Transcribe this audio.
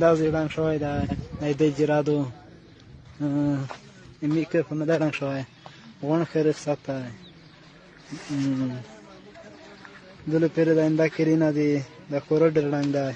دا زیران شوی دا ایده جرادو میکر په مدارن شوی غون خیرخ ساته دلو پیر دا انده کرینا دی دا کورو درلنگ دا